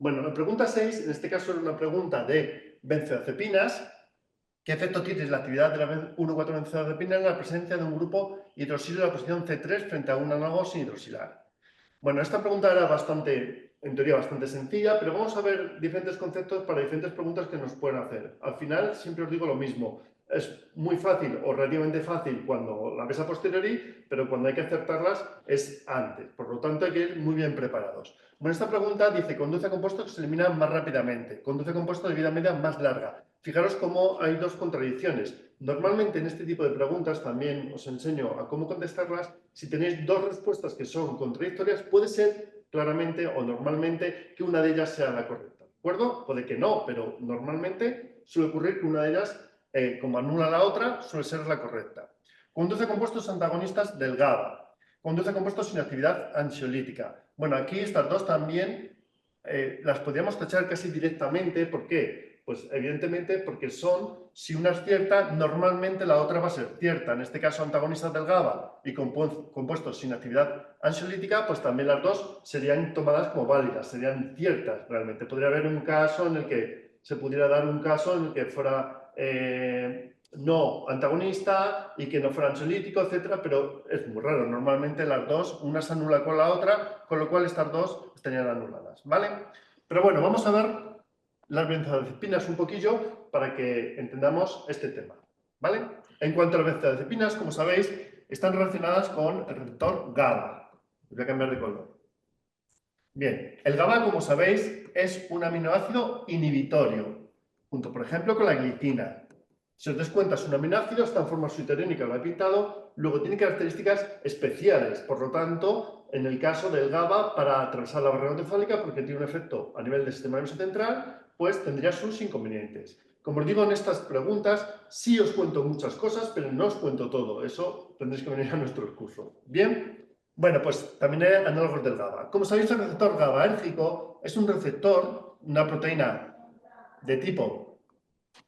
Bueno, la pregunta 6, en este caso, es una pregunta de benzodiazepinas. ¿Qué efecto tiene la actividad de la 1,4-benzodiazepina en la presencia de un grupo hidroxilo de la posición C3 frente a un análogo sin hidroxilar? Bueno, esta pregunta era bastante, en teoría, bastante sencilla, pero vamos a ver diferentes conceptos para diferentes preguntas que nos pueden hacer. Al final, siempre os digo lo mismo. Es muy fácil o relativamente fácil cuando la ves a posteriori, pero cuando hay que acertarlas es antes. Por lo tanto, hay que ir muy bien preparados. Bueno, esta pregunta dice, conduce a compuestos que se eliminan más rápidamente, conduce a compuestos de vida media más larga. Fijaros cómo hay dos contradicciones. Normalmente en este tipo de preguntas también os enseño a cómo contestarlas. Si tenéis dos respuestas que son contradictorias, puede ser claramente o normalmente que una de ellas sea la correcta. ¿De acuerdo? Puede que no, pero normalmente suele ocurrir que una de ellas, como anula la otra, suele ser la correcta. Conduce a compuestos antagonistas del GABA. Conduce a compuestos sin actividad ansiolítica. Bueno, aquí estas dos también las podríamos tachar casi directamente. ¿Por qué? Pues evidentemente porque son, si una es cierta, normalmente la otra va a ser cierta. En este caso, antagonistas del GABA y compuestos sin actividad ansiolítica, pues también las dos serían tomadas como válidas, serían ciertas realmente. Podría haber un caso en el que se pudiera dar un caso en el que fuera no antagonista y que no fuera ansiolítico, etcétera, pero es muy raro. Normalmente las dos, una se anula con la otra, con lo cual estas dos estarían anuladas, ¿vale? Pero bueno, vamos a ver las benzodiazepinas un poquillo para que entendamos este tema, ¿vale? En cuanto a las benzodiazepinas, como sabéis, están relacionadas con el receptor GABA. Voy a cambiar de color. Bien, el GABA, como sabéis, es un aminoácido inhibitorio, junto, por ejemplo, con la glicina. Si os das cuenta, es un aminoácido, está en forma suiterénica, lo he pintado, luego tiene características especiales, por lo tanto, en el caso del GABA, para atravesar la barrera encefálica, porque tiene un efecto a nivel del sistema nervioso central, pues tendría sus inconvenientes. Como os digo en estas preguntas, sí os cuento muchas cosas, pero no os cuento todo. Eso tendréis que venir a nuestro curso. Bien, bueno, pues también hay análogos del GABA. Como sabéis, el receptor GABAérgico es un receptor, una proteína de tipo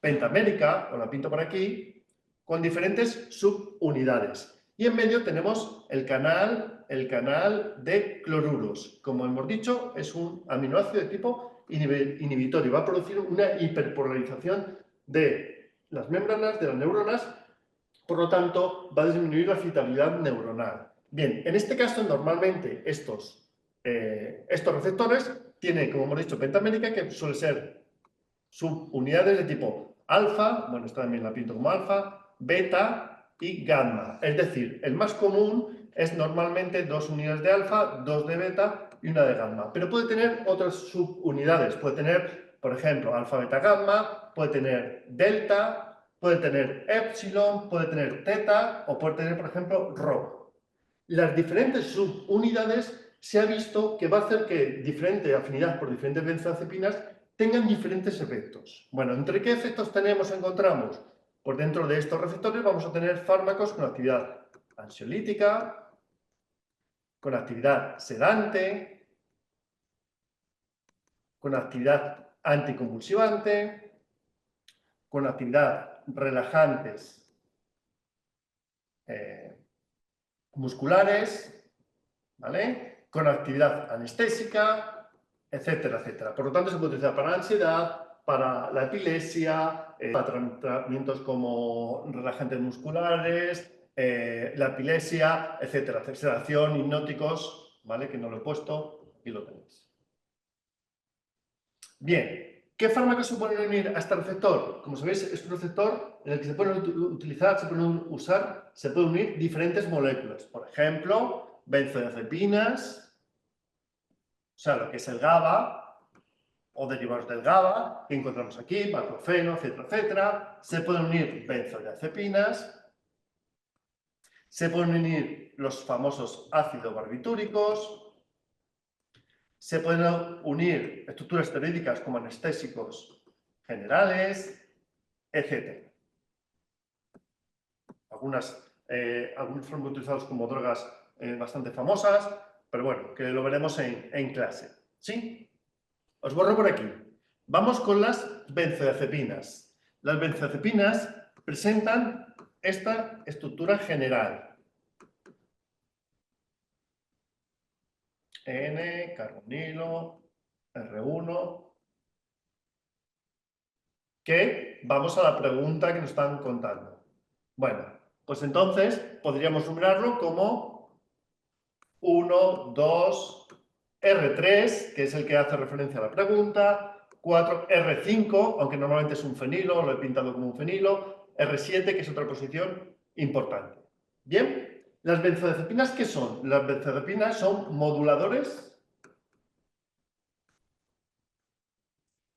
pentamérica, os la pinto por aquí, con diferentes subunidades. Y en medio tenemos el canal de cloruros. Como hemos dicho, es un aminoácido de tipo inhibitorio. Va a producir una hiperpolarización de las membranas, de las neuronas, por lo tanto, va a disminuir la excitabilidad neuronal. Bien, en este caso, normalmente estos receptores tienen, como hemos dicho, pentamérica, que suele ser subunidades de tipo alfa, bueno, esta también la pinto como alfa, beta y gamma. Es decir, el más común es normalmente dos unidades de alfa, dos de beta y una de gamma. Pero puede tener otras subunidades. Puede tener, por ejemplo, alfa, beta, gamma, puede tener delta, puede tener epsilon, puede tener teta o puede tener, por ejemplo, rho. Las diferentes subunidades se ha visto que va a hacer que diferente afinidad por diferentes benzodiazepinas tengan diferentes efectos. Bueno, ¿entre qué efectos encontramos? Pues dentro de estos receptores vamos a tener fármacos con actividad ansiolítica, con actividad sedante, con actividad anticonvulsivante, con actividad relajantes musculares, ¿vale? Con actividad anestésica, etcétera, etcétera. Por lo tanto, se puede utilizar para la ansiedad, para la epilepsia, para tratamientos como relajantes musculares, la epilepsia, etcétera. Sedación, hipnóticos, ¿vale? Que no lo he puesto, aquí lo tenéis. Bien, ¿qué fármacos se pueden unir a este receptor? Como sabéis, es un receptor en el que se pueden utilizar, se pueden usar, se pueden unir diferentes moléculas. Por ejemplo, benzodiazepinas, o sea, lo que es el GABA, o derivados del GABA, que encontramos aquí, baclofeno, etcétera, etcétera. Se pueden unir benzodiazepinas, se pueden unir los famosos ácidos barbitúricos, se pueden unir estructuras esteroídicas como anestésicos generales, etc. Algunos fueron utilizados como drogas bastante famosas, pero bueno, que lo veremos en clase. ¿Sí? Os borro por aquí. Vamos con las benzodiazepinas. Las benzodiazepinas presentan esta estructura general. N, carbonilo, R1, que vamos a la pregunta que nos están contando. Bueno, pues entonces podríamos numerarlo como 1, 2, R3, que es el que hace referencia a la pregunta, 4, R5, aunque normalmente es un fenilo, lo he pintado como un fenilo, R7, que es otra posición importante. Bien, ¿las benzodiazepinas qué son? Las benzodiazepinas son moduladores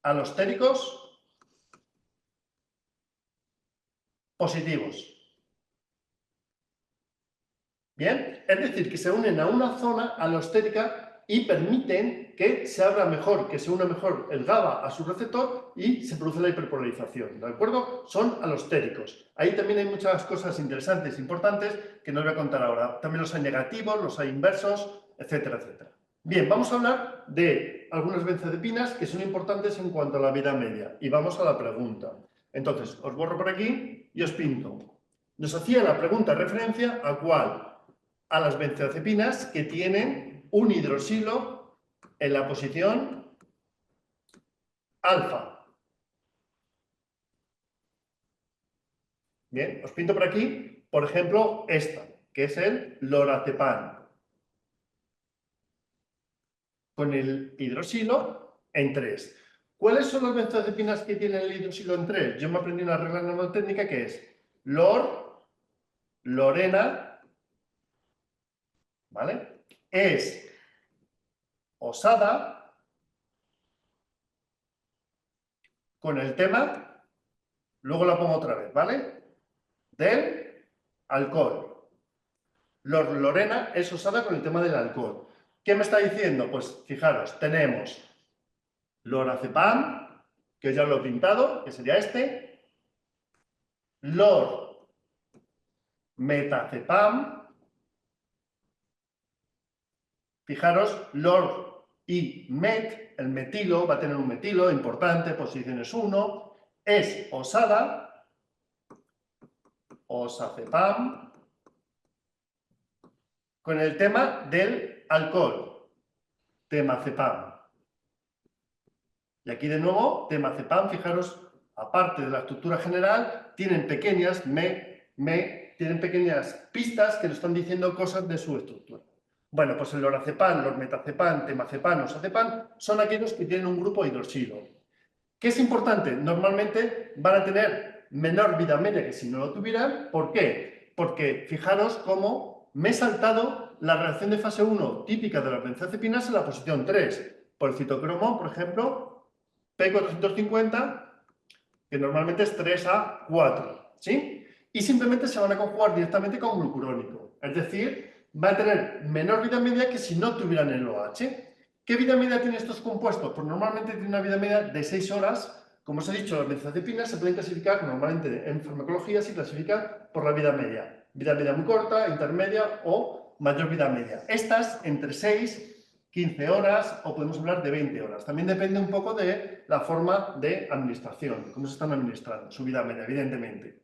alostéricos positivos. Bien, es decir, que se unen a una zona alostérica y permiten que se abra mejor, que se una mejor el GABA a su receptor y se produce la hiperpolarización, ¿de acuerdo? Son alostéricos. Ahí también hay muchas cosas interesantes, importantes, que no os voy a contar ahora. También los hay negativos, los hay inversos, etcétera, etcétera. Bien, vamos a hablar de algunas benzodiazepinas que son importantes en cuanto a la vida media. Y vamos a la pregunta. Entonces, os borro por aquí y os pinto. Nos hacía la pregunta referencia a cuál, a las benzodiazepinas que tienen un hidroxilo en la posición alfa. Bien, os pinto por aquí, por ejemplo, esta, que es el lorazepam, con el hidroxilo en 3. ¿Cuáles son las benzodiazepinas que tienen el hidroxilo en 3? Yo me aprendí una regla mnemotécnica que es lor, lorena, ¿vale? Es osada con el tema, luego la pongo otra vez, ¿vale? Del alcohol. Lorena es usada con el tema del alcohol. ¿Qué me está diciendo? Pues fijaros, tenemos lorazepam, que ya lo he pintado, que sería este, lormetazepam, fijaros, lor y met, el metilo, va a tener un metilo importante, posiciones 1, es osada, osazepam, con el tema del alcohol, temazepam. Y aquí de nuevo, temazepam, fijaros, aparte de la estructura general, tienen pequeñas, tienen pequeñas pistas que nos están diciendo cosas de su estructura. Bueno, pues el lorazepam, lormetazepam, temazepam, osazepam son aquellos que tienen un grupo hidroxilo. ¿Qué es importante? Normalmente van a tener menor vida media que si no lo tuvieran. ¿Por qué? Porque fijaros cómo me he saltado la reacción de fase 1 típica de las benzodiazepinas en la posición 3. Por el citocromo, por ejemplo, P450, que normalmente es 3A4, ¿sí? Y simplemente se van a conjugar directamente con glucurónico. Es decir, va a tener menor vida media que si no tuvieran el OH. ¿Qué vida media tienen estos compuestos? Pues normalmente tienen una vida media de 6 horas. Como os he dicho, las benzodiazepinas se pueden clasificar, normalmente en farmacología se clasifica por la vida media. Vida media muy corta, intermedia o mayor vida media. Estas entre 6 15 horas o podemos hablar de 20 horas. También depende un poco de la forma de administración, cómo se están administrando, su vida media, evidentemente.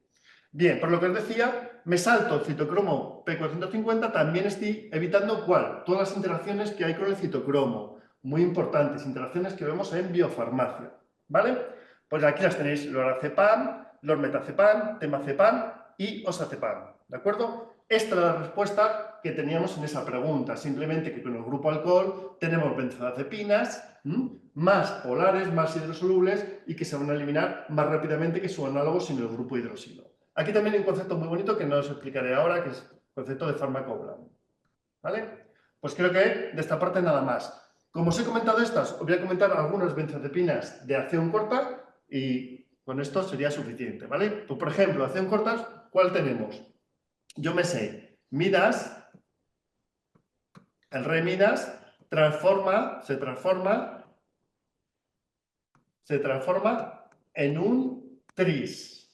Bien, por lo que os decía, me salto el citocromo P450, también estoy evitando ¿cuál? Todas las interacciones que hay con el citocromo, muy importantes, interacciones que vemos en biofarmacia, ¿vale? Pues aquí las tenéis, lorazepam, lormetazepam, temazepam y osazepam, ¿de acuerdo? Esta es la respuesta que teníamos en esa pregunta, simplemente que con el grupo alcohol tenemos benzodiazepinas más polares, más hidrosolubles y que se van a eliminar más rápidamente que su análogo sin el grupo hidroxilo. Aquí también hay un concepto muy bonito que no os explicaré ahora, que es el concepto de fármaco blando. ¿Vale? Pues creo que de esta parte nada más. Como os he comentado estas, os voy a comentar algunas benzodiazepinas de acción corta y con esto sería suficiente, ¿vale? Pues, por ejemplo, acción corta, ¿cuál tenemos? Yo me sé, Midas, el rey Midas, se transforma en un tris.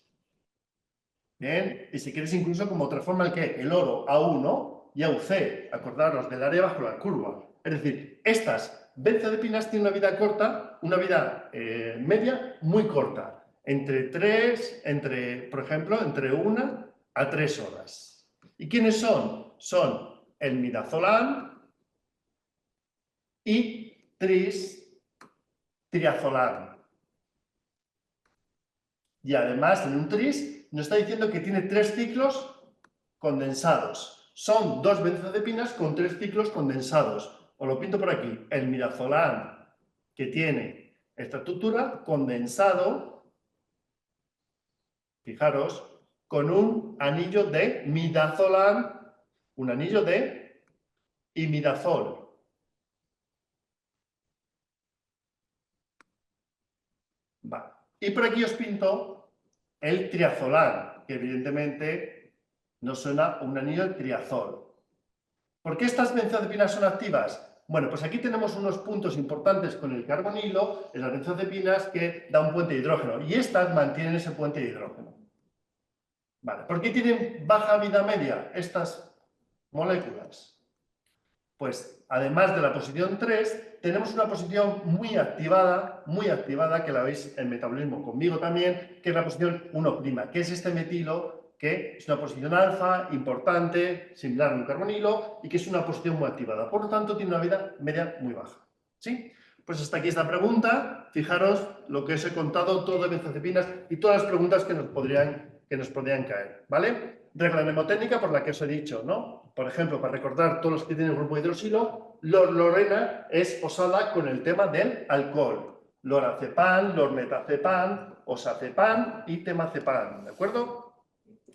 Bien, y si quieres incluso como transforma el qué, el oro A1 y AUC, acordaros del área bajo la curva. Es decir, estas benzodiazepinas tienen una vida corta, una vida media muy corta, por ejemplo, entre 1 a 3 horas. ¿Y quiénes son? Son el midazolam y tris triazolam. Y además, en un tris, nos está diciendo que tiene 3 ciclos condensados. Son 2 benzodiazepinas con 3 ciclos condensados. Os lo pinto por aquí. El midazolam, que tiene esta estructura, condensado, fijaros, con un anillo de midazolam, un anillo de imidazol. Vale. Y por aquí os pinto el triazolam, que evidentemente nos suena un anillo de triazol. ¿Por qué estas benzodiazepinas son activas? Bueno, pues aquí tenemos unos puntos importantes con el carbonilo en las benzodiazepinas que da un puente de hidrógeno y estas mantienen ese puente de hidrógeno. Vale. ¿Por qué tienen baja vida media estas moléculas? Pues además de la posición 3, tenemos una posición muy activada, que la veis en metabolismo conmigo también, que es la posición 1', que es este metilo, que es una posición alfa, importante, similar a un carbonilo, y que es una posición muy activada. Por lo tanto, tiene una vida media muy baja. ¿Sí? Pues hasta aquí esta pregunta. Fijaros lo que os he contado, todo de benzodiazepinas y todas las preguntas que nos podrían caer. ¿Vale? Regla mnemotécnica por la que os he dicho, ¿no? Por ejemplo, para recordar todos los que tienen el grupo hidroxilo, lorlorena es osada con el tema del alcohol. Lorazepam, lormetazepam, osazepan y temazepam, ¿de acuerdo?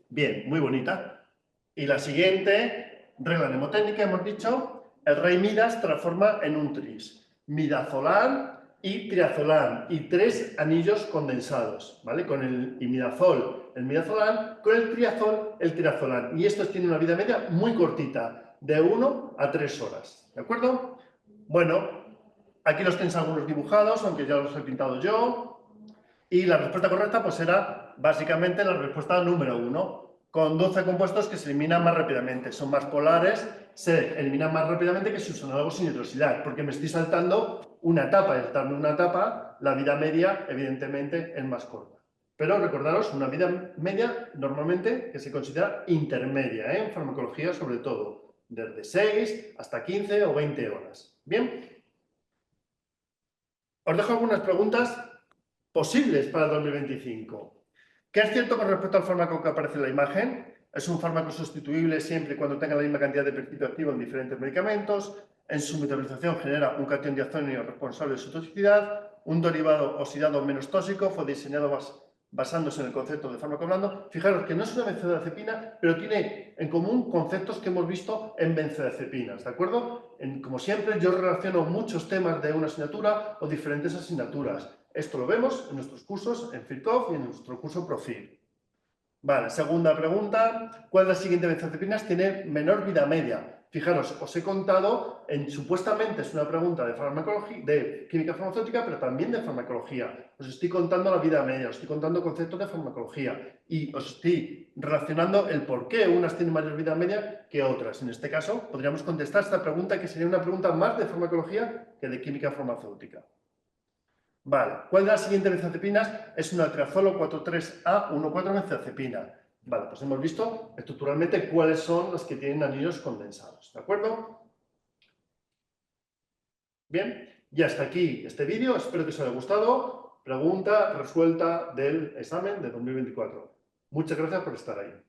Bien, muy bonita. Y la siguiente, regla mnemotécnica, hemos dicho, el rey Midas transforma en un tris. Midazolam y triazolam, y 3 anillos condensados, ¿vale? Con el imidazol, el midazolam, con el triazolam. Y estos tienen una vida media muy cortita, de 1 a 3 horas, ¿de acuerdo? Bueno, aquí los tenéis algunos dibujados, aunque ya los he pintado yo. Y la respuesta correcta pues era básicamente la respuesta número 1. Con 12 compuestos que se eliminan más rápidamente. Son más polares, se eliminan más rápidamente que sus análogos sin hidroxilar, porque me estoy saltando una etapa. Y saltando una etapa, la vida media, evidentemente, es más corta. Pero recordaros, una vida media normalmente que se considera intermedia, en farmacología sobre todo, desde 6 hasta 15 o 20 horas. Bien, os dejo algunas preguntas posibles para el 2025. ¿Qué es cierto con respecto al fármaco que aparece en la imagen? Es un fármaco sustituible siempre y cuando tenga la misma cantidad de principio activo en diferentes medicamentos. En su metabolización genera un catión diazónico responsable de su toxicidad. Un derivado oxidado menos tóxico fue diseñado basándose en el concepto de fármaco blando. Fijaros que no es una benzodiazepina, pero tiene en común conceptos que hemos visto en benzodiazepinas, ¿de acuerdo? Como siempre, yo relaciono muchos temas de una asignatura o diferentes asignaturas. Esto lo vemos en nuestros cursos en FIRCOF y en nuestro curso PROFIL. Vale, segunda pregunta. ¿Cuál de las siguientes benzodiazepinas tiene menor vida media? Fijaros, os he contado, supuestamente es una pregunta de farmacología, de química farmacéutica, pero también de farmacología. Os estoy contando la vida media, os estoy contando conceptos de farmacología y os estoy relacionando el por qué unas tienen mayor vida media que otras. En este caso, podríamos contestar esta pregunta, que sería una pregunta más de farmacología que de química farmacéutica. Vale, ¿cuál de las siguientes benzodiazepinas es una triazolo 4,3-A-1,4-benzodiazepina? Vale, pues hemos visto estructuralmente cuáles son las que tienen anillos condensados, ¿de acuerdo? Bien, y hasta aquí este vídeo, espero que os haya gustado. Pregunta resuelta del examen de 2024. Muchas gracias por estar ahí.